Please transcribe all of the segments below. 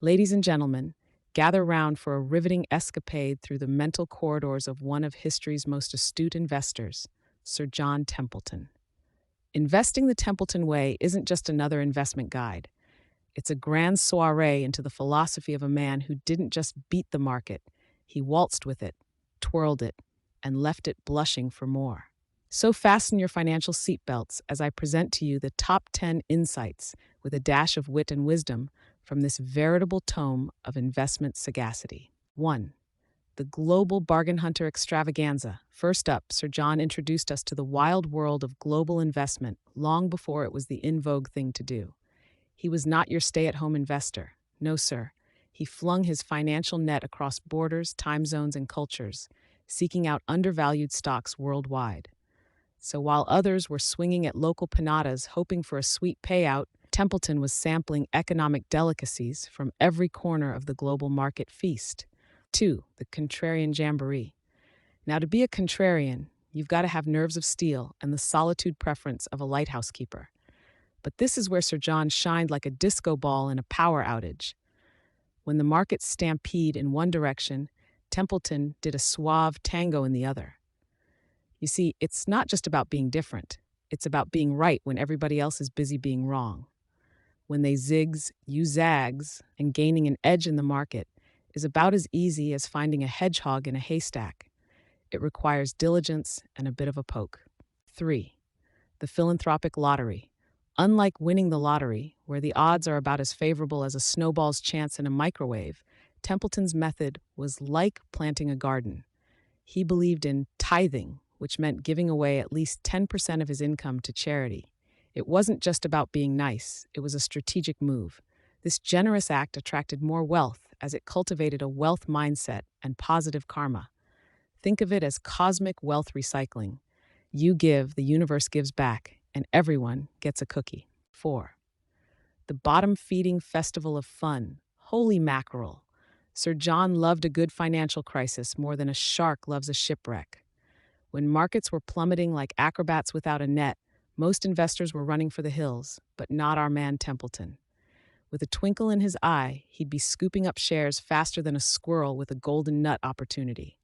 Ladies and gentlemen, gather round for a riveting escapade through the mental corridors of one of history's most astute investors, Sir John Templeton. Investing the Templeton Way isn't just another investment guide. It's a grand soiree into the philosophy of a man who didn't just beat the market, he waltzed with it, twirled it, and left it blushing for more. So fasten your financial seatbelts as I present to you the top 10 insights with a dash of wit and wisdom from this veritable tome of investment sagacity. 1. The global bargain hunter extravaganza. First up, Sir John introduced us to the wild world of global investment long before it was the in vogue thing to do. He was not your stay at home investor. No, sir. He flung his financial net across borders, time zones, and cultures, seeking out undervalued stocks worldwide. So while others were swinging at local panadas hoping for a sweet payout, Templeton was sampling economic delicacies from every corner of the global market feast. 2. The contrarian jamboree. Now, to be a contrarian, you've got to have nerves of steel and the solitude preference of a lighthouse keeper. But this is where Sir John shined like a disco ball in a power outage. When the markets stampede in one direction, Templeton did a suave tango in the other. You see, it's not just about being different. It's about being right when everybody else is busy being wrong. When they zigs, you zags, and gaining an edge in the market is about as easy as finding a hedgehog in a haystack. It requires diligence and a bit of a poke. 3. The philanthropic lottery. Unlike winning the lottery, where the odds are about as favorable as a snowball's chance in a microwave, Templeton's method was like planting a garden. He believed in tithing, which meant giving away at least 10% of his income to charity. It wasn't just about being nice, it was a strategic move. This generous act attracted more wealth as it cultivated a wealth mindset and positive karma. Think of it as cosmic wealth recycling. You give, the universe gives back, and everyone gets a cookie. 4. The bottom-feeding festival of fun. Holy mackerel. Sir John loved a good financial crisis more than a shark loves a shipwreck. When markets were plummeting like acrobats without a net, most investors were running for the hills, but not our man Templeton. With a twinkle in his eye, he'd be scooping up shares faster than a squirrel with a golden nut opportunity.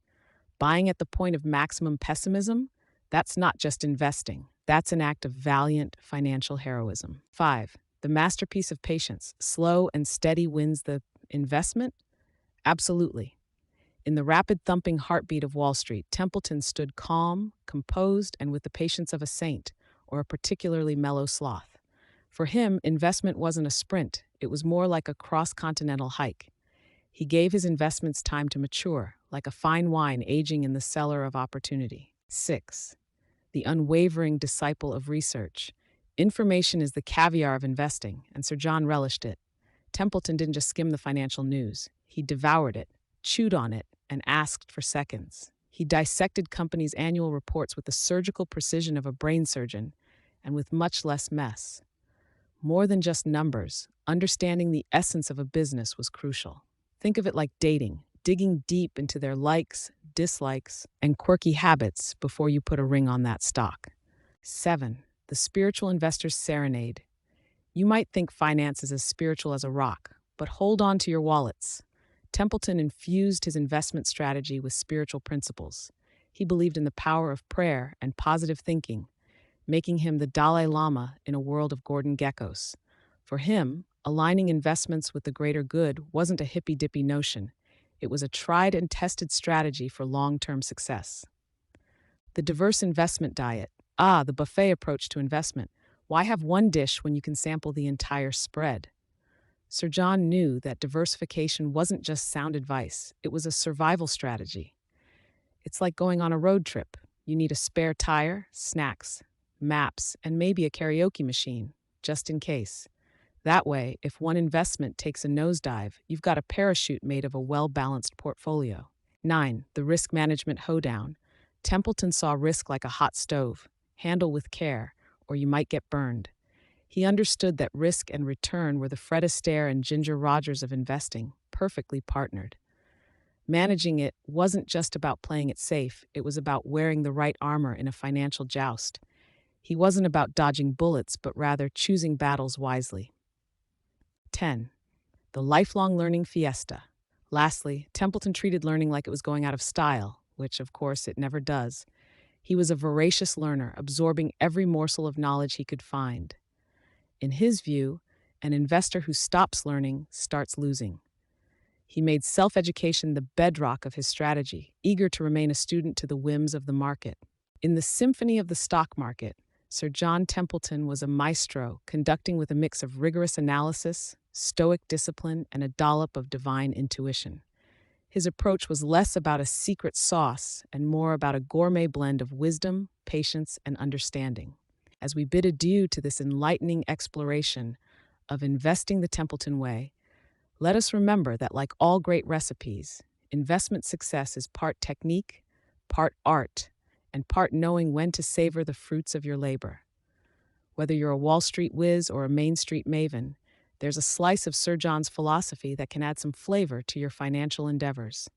Buying at the point of maximum pessimism? That's not just investing. That's an act of valiant financial heroism. 5. The masterpiece of patience. Slow and steady wins the investment? Absolutely. In the rapid thumping heartbeat of Wall Street, Templeton stood calm, composed, and with the patience of a saint, or a particularly mellow sloth. For him, investment wasn't a sprint, it was more like a cross-continental hike. He gave his investments time to mature, like a fine wine aging in the cellar of opportunity. 6. The unwavering disciple of research. Information is the caviar of investing, and Sir John relished it. Templeton didn't just skim the financial news. He devoured it, chewed on it, and asked for seconds. He dissected companies' annual reports with the surgical precision of a brain surgeon, and with much less mess. More than just numbers, understanding the essence of a business was crucial. Think of it like dating, digging deep into their likes, dislikes, and quirky habits before you put a ring on that stock. 7. The spiritual investor's serenade. You might think finance is as spiritual as a rock, but hold on to your wallets. Templeton infused his investment strategy with spiritual principles. He believed in the power of prayer and positive thinking, making him the Dalai Lama in a world of Gordon geckos. For him, aligning investments with the greater good wasn't a hippy-dippy notion. It was a tried and tested strategy for long-term success. The diverse investment diet. The buffet approach to investment. Why have one dish when you can sample the entire spread? Sir John knew that diversification wasn't just sound advice, it was a survival strategy. It's like going on a road trip. You need a spare tire, snacks, maps, and maybe a karaoke machine, just in case. That way, if one investment takes a nosedive, you've got a parachute made of a well-balanced portfolio. 9. The risk management hoedown. Templeton saw risk like a hot stove. Handle with care, or you might get burned. He understood that risk and return were the Fred Astaire and Ginger Rogers of investing, perfectly partnered. Managing it wasn't just about playing it safe, it was about wearing the right armor in a financial joust. He wasn't about dodging bullets, but rather choosing battles wisely. 10. the lifelong learning fiesta. Lastly, Templeton treated learning like it was going out of style, which, of course, it never does. He was a voracious learner, absorbing every morsel of knowledge he could find. In his view, an investor who stops learning starts losing. He made self-education the bedrock of his strategy, eager to remain a student to the whims of the market. In the symphony of the stock market, Sir John Templeton was a maestro, conducting with a mix of rigorous analysis, stoic discipline, and a dollop of divine intuition. His approach was less about a secret sauce and more about a gourmet blend of wisdom, patience, and understanding. As we bid adieu to this enlightening exploration of Investing the Templeton Way, let us remember that, like all great recipes, investment success is part technique, part art, and part knowing when to savor the fruits of your labor. Whether you're a Wall Street whiz or a Main Street maven, there's a slice of Sir John's philosophy that can add some flavor to your financial endeavors.